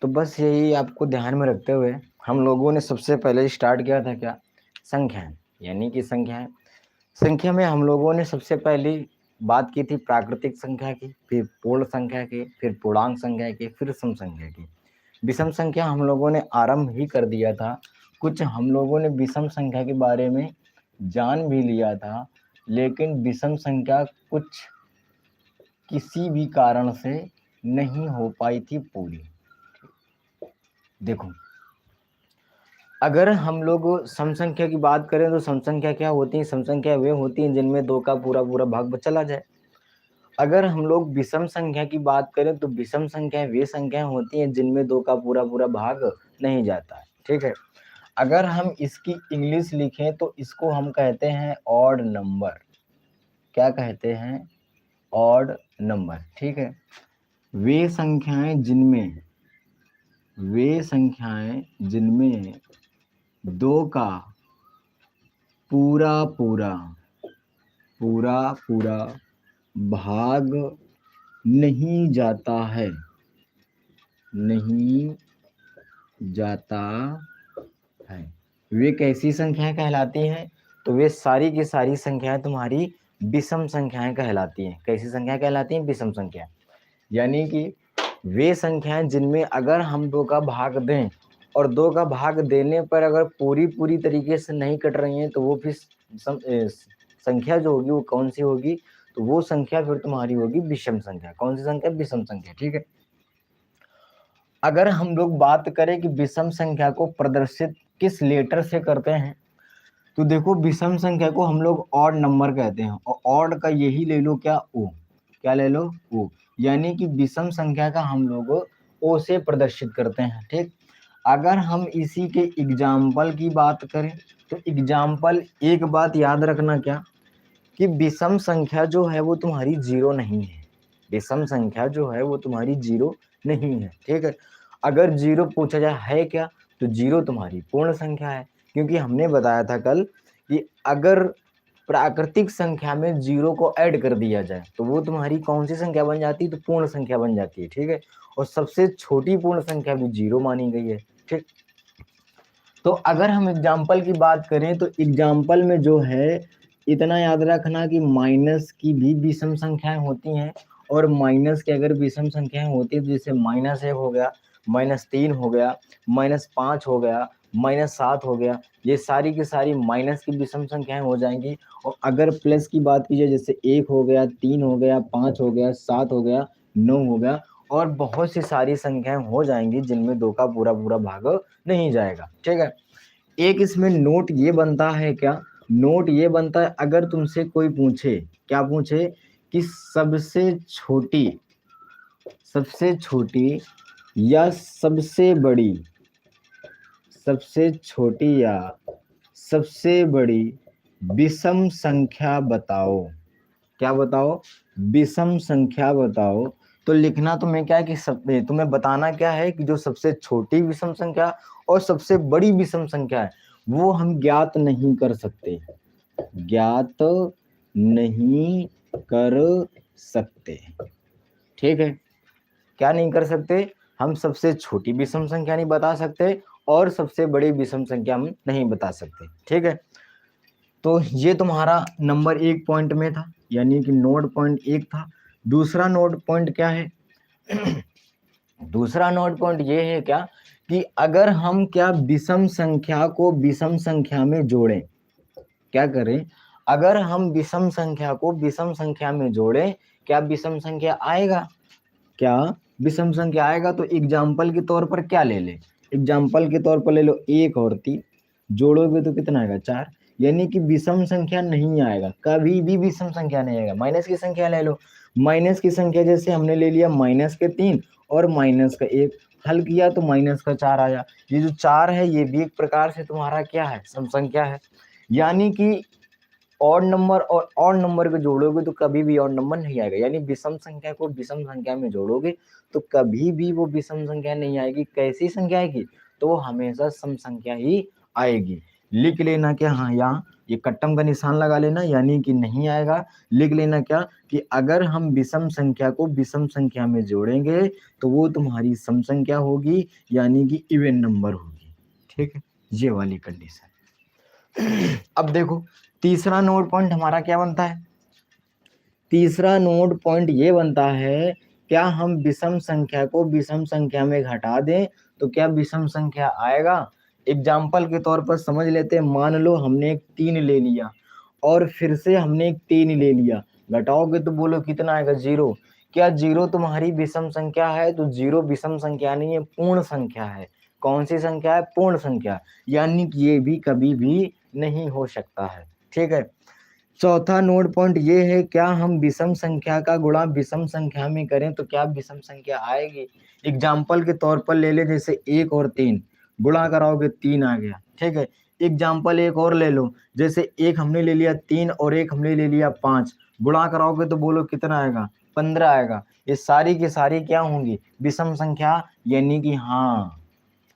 तो बस यही आपको ध्यान में रखते हुए हम लोगों ने सबसे पहले स्टार्ट किया था क्या, संख्याएं, यानी कि संख्याएं। संख्या में हम लोगों ने सबसे पहली बात की थी प्राकृतिक संख्या की, फिर पूर्ण संख्या की, फिर पूर्णांक संख्या की, फिर सम संख्या की। विषम संख्या हम लोगों ने आरंभ ही कर दिया था। कुछ हम लोगों ने विषम संख्या के बारे में जान भी लिया था, लेकिन विषम संख्या कुछ किसी भी कारण से नहीं हो पाई थी पूरी। देखो, अगर हम लोग सम संख्या की बात करें तो सम संख्या क्या होती है? सम संख्या वे होती हैं जिनमें 2 का पूरा पूरा भाग चला जाए। अगर हम लोग विषम संख्या की बात करें तो विषम संख्या वे संख्याएं होती हैं जिनमें 2 का पूरा पूरा भाग नहीं जाता है। ठीक है। अगर हम इसकी इंग्लिश लिखें तो इसको हम कहते हैं ऑड नंबर। क्या कहते हैं? Odd number. ठीक है। वे संख्याएं जिनमें 2 का पूरा पूरा भाग नहीं जाता है, वे कैसी संख्याएं कहलाती हैं? तो वे सारी की सारी संख्याएं तुम्हारी विषम संख्याएं कहलाती हैं। कैसी संख्या कहलाती हैं? विषम संख्या। यानी कि वे संख्याएं जिनमें अगर हम 2 का भाग दें और 2 का भाग देने पर अगर पूरी तरीके से नहीं कट रही हैं तो वो फिर संख्या जो होगी वो कौन सी होगी? तो वो संख्या फिर तुम्हारी होगी विषम संख्या। कौन सी संख्या? विषम संख्या। ठीक है। अगर हम लोग बात करें कि विषम संख्या को प्रदर्शित किस लेटर से करते हैं, तो देखो विषम संख्या को हम लोग ऑड नंबर कहते हैं, और ऑड का यही ले लो क्या, ओ। क्या ले लो? ओ। यानी कि विषम संख्या का हम लोग ओ से प्रदर्शित करते हैं। ठीक। अगर हम इसी के एग्जाम्पल की बात करें तो एग्जाम्पल, एक बात याद रखना क्या, कि विषम संख्या जो है वो तुम्हारी 0 नहीं है। विषम संख्या जो है वो तुम्हारी 0 नहीं है। ठीक है। अगर 0 पूछा जाए है क्या, तो 0 तुम्हारी पूर्ण संख्या है, क्योंकि हमने बताया था कल कि अगर प्राकृतिक संख्या में 0 को ऐड कर दिया जाए तो वो तुम्हारी कौन सी संख्या बन जाती है? तो पूर्ण संख्या बन जाती है। ठीक है। और सबसे छोटी पूर्ण संख्या भी 0 मानी गई है। ठीक। तो अगर हम एग्जाम्पल की बात करें तो एग्जाम्पल में जो है, इतना याद रखना कि माइनस की भी विषम संख्याएं होती हैं, और माइनस की अगर विषम संख्याएं होती है तो जैसे -1 हो गया, -3 हो गया, -5 हो गया, -7 हो गया, ये सारी की सारी माइनस की विषम संख्याएं हो जाएंगी। और अगर प्लस की बात की जाए, जैसे 1 हो गया, 3 हो गया, 5 हो गया, 7 हो गया, 9 हो गया, और बहुत सी सारी संख्याएं हो जाएंगी जिनमें 2 का पूरा पूरा भाग नहीं जाएगा। ठीक है। एक इसमें नोट ये बनता है क्या, नोट ये बनता है, अगर तुमसे कोई पूछे, क्या पूछे, कि सबसे छोटी या सबसे बड़ी विषम संख्या बताओ। क्या बताओ? विषम संख्या बताओ। तो लिखना तुम्हें क्या है कि तुम्हें बताना क्या है कि जो सबसे छोटी विषम संख्या और सबसे बड़ी विषम संख्या है वो हम ज्ञात नहीं कर सकते। ठीक है। क्या नहीं कर सकते? हम सबसे छोटी विषम संख्या नहीं बता सकते और सबसे बड़ी विषम संख्या हम नहीं बता सकते। ठीक है। तो ये तुम्हारा नंबर 1 पॉइंट में था, यानी कि नोट पॉइंट 1 था। दूसरा नोट पॉइंट क्या है? दूसरा नोट पॉइंट ये है क्या, कि अगर हम क्या विषम संख्या को विषम संख्या में जोड़ें, क्या करें, अगर हम विषम संख्या को विषम संख्या में जोड़ें, क्या विषम संख्या आएगा? क्या विषम संख्या आएगा? तो एग्जाम्पल के तौर पर क्या ले ले, एग्जाम्पल के तौर पर ले लो 1 और 3, जोड़ोगे तो कितना आएगा? 4। यानी कि विषम संख्या नहीं आएगा, कभी भी विषम संख्या नहीं आएगा। माइनस की संख्या ले लो, माइनस की संख्या जैसे हमने ले लिया -3 और -1, हल किया तो -4 आया। ये जो 4 है ये भी एक प्रकार से तुम्हारा क्या है? सम संख्या है। यानी कि ऑड नंबर और ऑड नंबर को जोड़ोगे तो कभी भी ऑड नंबर नहीं आएगा। यानी विषम संख्या को विषम संख्या में जोड़ोगे तो कभी भी वो विषम संख्या नहीं आएगी। कैसी संख्या आएगी? तो वो हमेशा सम संख्या ही आएगी। लिख लेना क्या, हाँ यहाँ ये कट्टम का निशान लगा लेना, यानी कि नहीं आएगा। लिख लेना क्या कि अगर हम विषम संख्या को विषम संख्या में जोड़ेंगे तो वो तुम्हारी सम संख्या होगी, यानी कि इवन नंबर होगी। ठीक है, ये वाली कंडीशन। अब देखो तीसरा नोड पॉइंट हमारा क्या बनता है, तीसरा नोड पॉइंट ये बनता है, क्या हम विषम संख्या को विषम संख्या में घटा दें तो क्या विषम संख्या आएगा। एग्जाम्पल के तौर पर समझ लेते हैं, मान लो हमने एक 3 ले लिया और फिर से हमने एक 3 ले लिया, घटाओगे तो बोलो कितना आएगा, 0। क्या 0 तुम्हारी विषम संख्या है, तो 0 विषम संख्या नहीं है, पूर्ण संख्या है। कौन सी संख्या है, पूर्ण संख्या, यानी कि ये भी कभी भी नहीं हो सकता है। ठीक है, चौथा नोड पॉइंट ये है, क्या हम विषम संख्या का गुणा विषम संख्या में करें तो क्या विषम संख्या आएगी। एग्जाम्पल के तौर पर ले ले, जैसे 1 और 3 गुणा कराओगे 3 आ गया। ठीक है, एग्जाम्पल एक और ले लो, जैसे एक हमने ले लिया 3 और एक हमने ले लिया 5, गुणा कराओगे तो बोलो कितना आएगा, 15 आएगा। ये सारी की सारी क्या होंगी, विषम संख्या, यानी कि हाँ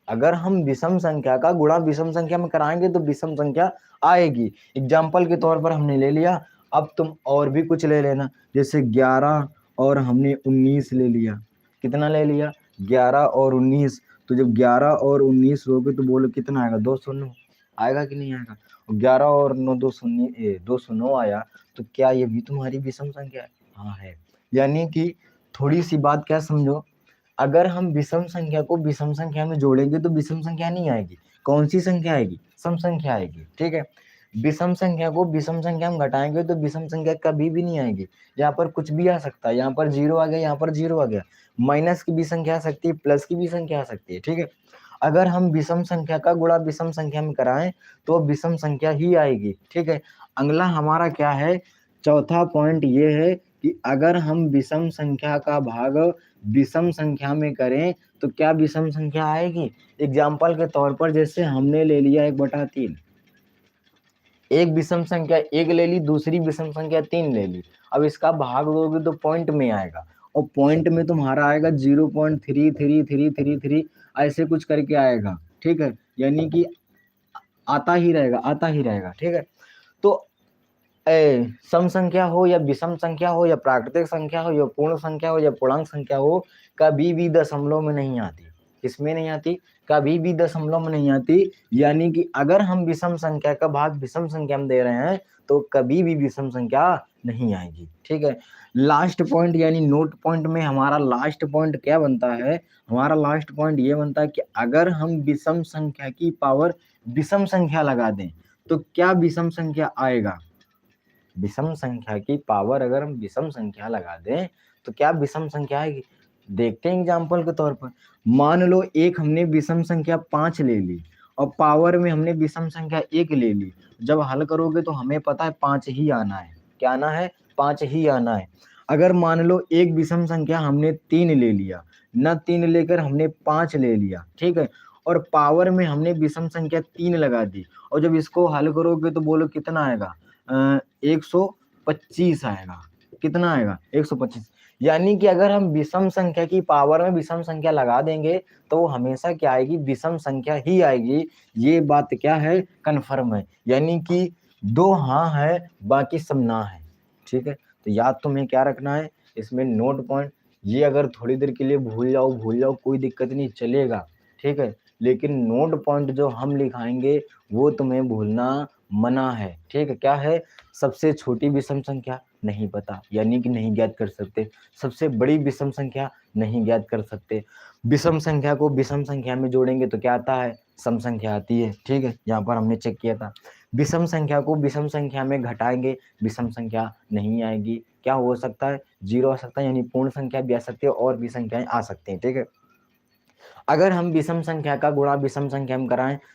अगर हम विषम संख्या का गुणा विषम संख्या में कराएंगे तो विषम संख्या आएगी। एग्जाम्पल के तौर पर हमने ले लिया, अब तुम और भी कुछ ले लेना, जैसे 11 और हमने 19 ले लिया। कितना ले लिया, 11 और 19, तो जब 11 और 19 लोगे तो बोलो कितना आएगा, 209 आएगा कि नहीं आएगा। 11 और 9 209 आया, तो क्या ये भी तुम्हारी विषम संख्या है, हाँ है। यानी कि थोड़ी सी बात क्या समझो, अगर हम विषम संख्या को विषम संख्या में जोड़ेंगे तो विषम संख्या नहीं आएगी, कौन सी संख्या आएगी, सम संख्या आएगी। ठीक है, विषम संख्या को विषम संख्या में घटाएंगे तो विषम संख्या कभी भी नहीं आएगी। यहाँ पर कुछ भी आ सकता है, यहाँ पर 0 आ गया, यहाँ पर 0 आ गया, माइनस की भी संख्या आ सकती है, प्लस की भी संख्या आ सकती है। ठीक है, अगर हम विषम संख्या का गुणा विषम संख्या में कराएं तो विषम संख्या ही आएगी। ठीक है, अगला हमारा क्या है, चौथा पॉइंट ये है कि अगर हम विषम संख्या का भाग विषम संख्या में करें तो क्या विषम संख्या आएगी। एग्जाम्पल के तौर पर जैसे हमने ले लिया 1/3, एक विषम संख्या 1 ले ली, दूसरी विषम संख्या 3 ले ली, अब इसका भाग दोगे तो पॉइंट में आएगा, और पॉइंट में तुम्हारा आएगा 0.3333 ऐसे कुछ करके आएगा। ठीक है, यानी कि आता ही रहेगा, आता ही रहेगा। ठीक है, तो सम संख्या हो या विषम संख्या हो या प्राकृतिक संख्या हो या पूर्ण संख्या हो या पूर्णांक संख्या हो, कभी भी दशमलव में नहीं आती। किसमें नहीं आती, कभी भी दशमलव में नहीं आती। यानी कि अगर हम विषम संख्या का भाग विषम संख्या में दे रहे हैं तो कभी भी विषम संख्या नहीं आएगी। ठीक है, लास्ट पॉइंट यानी नोट पॉइंट में हमारा लास्ट पॉइंट क्या बनता है, हमारा लास्ट पॉइंट ये बनता है कि अगर हम विषम संख्या की पावर विषम संख्या लगा दें तो क्या विषम संख्या आएगा। विषम संख्या की पावर अगर हम विषम संख्या लगा दें तो क्या विषम संख्या आएगी। देखते हैं एग्जाम्पल के तौर पर, मान लो एक हमने विषम संख्या 5 ले ली और पावर में हमने विषम संख्या 1 ले ली, जब हल करोगे तो हमें पता है 5 ही आना है। क्या आना है, 5 ही आना है। अगर मान लो एक विषम संख्या हमने 3 ले लिया, न 3 लेकर हमने 5 ले लिया, ठीक है, और पावर में हमने विषम संख्या 3 लगा दी, और जब इसको हल करोगे तो बोलो कितना आएगा, 125 आएगा। कितना आएगा, 125। यानी कि अगर हम विषम संख्या की पावर में विषम संख्या लगा देंगे तो वो हमेशा क्या आएगी, विषम संख्या ही आएगी। ये बात क्या है, कन्फर्म है। यानी कि 2 हाँ है, बाकी सब ना है। ठीक है, तो याद तुम्हें क्या रखना है इसमें, नोट पॉइंट। ये अगर थोड़ी देर के लिए भूल जाओ कोई दिक्कत नहीं, चलेगा। ठीक है, लेकिन नोट पॉइंट जो हम लिखाएंगे वो तुम्हें भूलना मना है। ठीक है, क्या है, सबसे छोटी विषम संख्या नहीं पता, यानी कि नहीं ज्ञात कर सकते। सबसे बड़ी विषम संख्या नहीं ज्ञात कर सकते। विषम संख्या को विषम संख्या में जोड़ेंगे तो क्या आता है, सम संख्या आती है। ठीक है, यहाँ पर हमने चेक किया था। विषम संख्या को विषम संख्या में घटाएंगे, विषम संख्या नहीं आएगी। क्या हो सकता है, 0 आ सकता है, यानी पूर्ण संख्या भी आ सकती है और भी संख्याएं आ सकती हैं। ठीक है, अगर हम विषम संख्या का गुणा विषम संख्या में कराएं